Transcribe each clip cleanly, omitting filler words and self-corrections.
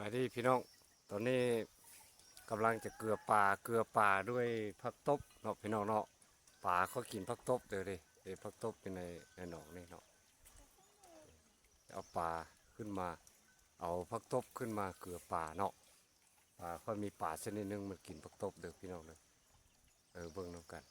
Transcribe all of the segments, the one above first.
ายดีพี่น้องตอนนี้กำลังจะเกลือปลาด้วยผักตบเนาะพี่น้องเนาะปลาเขากินผักตบเด้อดิผักตบเป็นในหนองนี่เนาะเอาปลาขึ้นมาเอาผักตบขึ้นมาเกลือปลาเนาะปลาเขามีปลาชนิดนึงมันกินผักตบเด้อพี่น้องเด้อเบิ่งนำกัน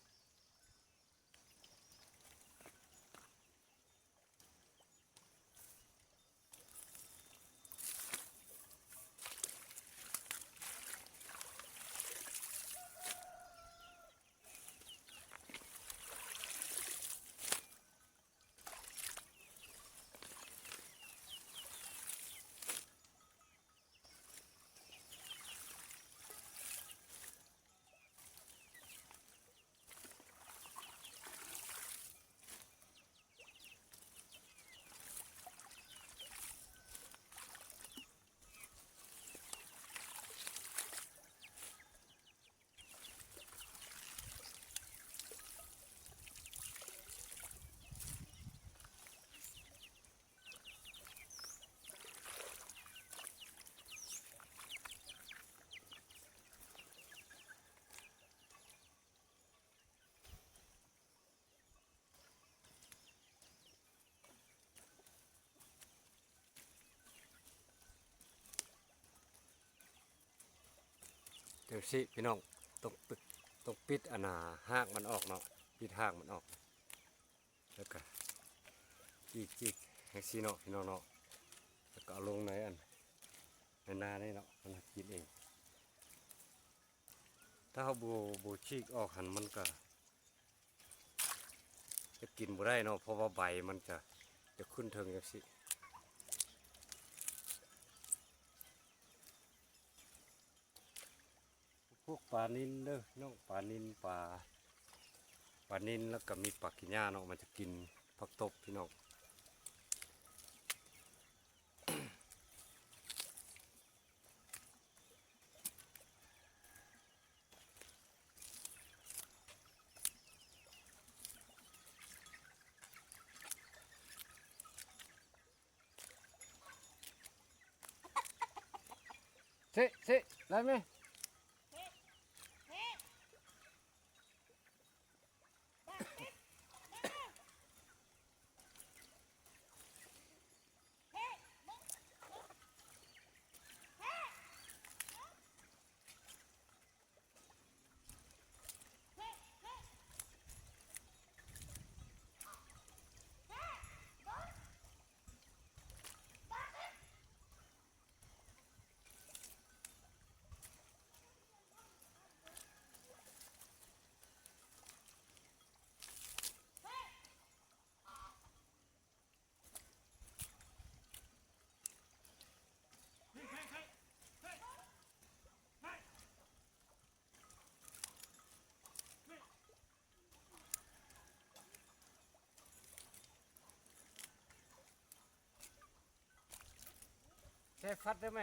เดี๋ยวสิพี่น้องต้องปิดหหากมันออกเนาะปิดหากมันออกแล้วก็จีกให้สิเนาะพี่น้องเนาะแล้วก็เอาลงในนานี่เนาะมันกินเองถ้าเฮาบ่ฉีกออกหั่นมันก็จะกินบ่ได้เนาะเพราะว่าใบมันจะขึ้นเทิงจังซี่พวกปลานิลเด้อน้องปลานิลปลานิลแล้วก็มีปลากินหญ้าเนาะมันจะกินผักตบพี่น้องเซได้ไหมใช้ฟัดได้ไหม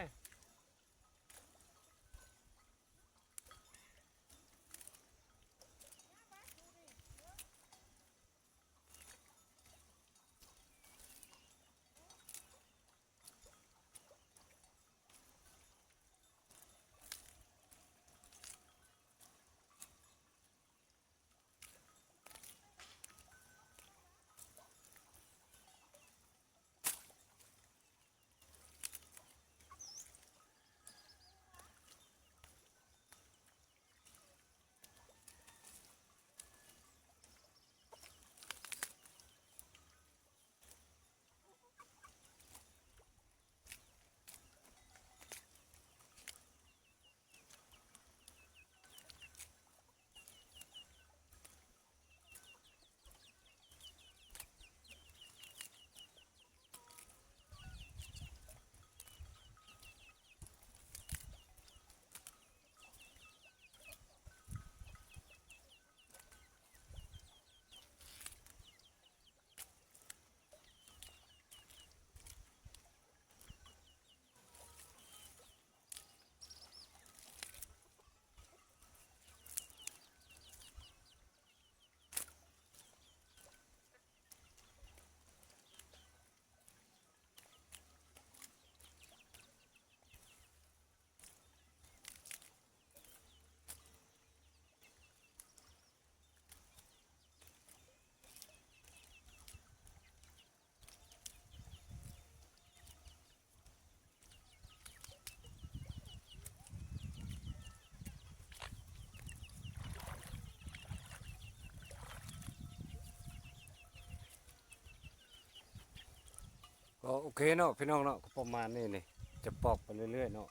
ก็โอเคเนาะพี่น้องเนาะก็ประมาณนี้นี่จะปอกไปเรื่อยๆเนาะ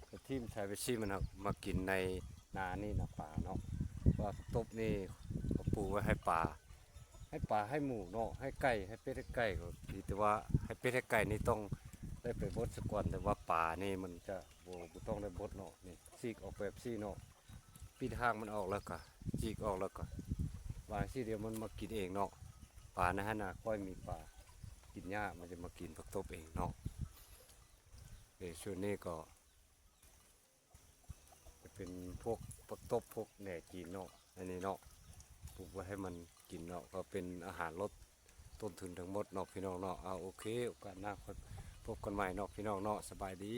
แต่ทีมใช้ไปซี่มันเอามากินในนานี่นะป่าเนาะว่าผักตบนี่เขาปลูกไว้ให้ป่าให้หมูเนาะให้ไก่ให้เป็ดให้ไก่ก็ดีแต่ว่าให้เป็ดให้ไก่นี่ต้องได้ไปบดซะก่อนแต่ว่าป่านี่มันจะบ่ต้องได้บดเนาะนี่ซีกออกแบบซี่เนาะปิดหางมันออกแล้วก็จีกออกแล้วก็วางซี่เดียวมันมากินเองเนาะป่านะฮะน่ะก้อยมีป่ากินหญ้ามันจะมากินผักตบเองเนาะเดี๋ยวช่วงนี้ก็จะเป็นพวกผักตบพวกแหน่จีนเนาะอันนี้เนาะปลูกไว้ให้มันกินเนาะก็เป็นอาหารลดต้นทุนทั้งหมดเนาะพี่น้องเนาะเอาโอเคโอกาสหน้าค่อยพบกันใหม่เนาะพี่น้องเนาะสบายดี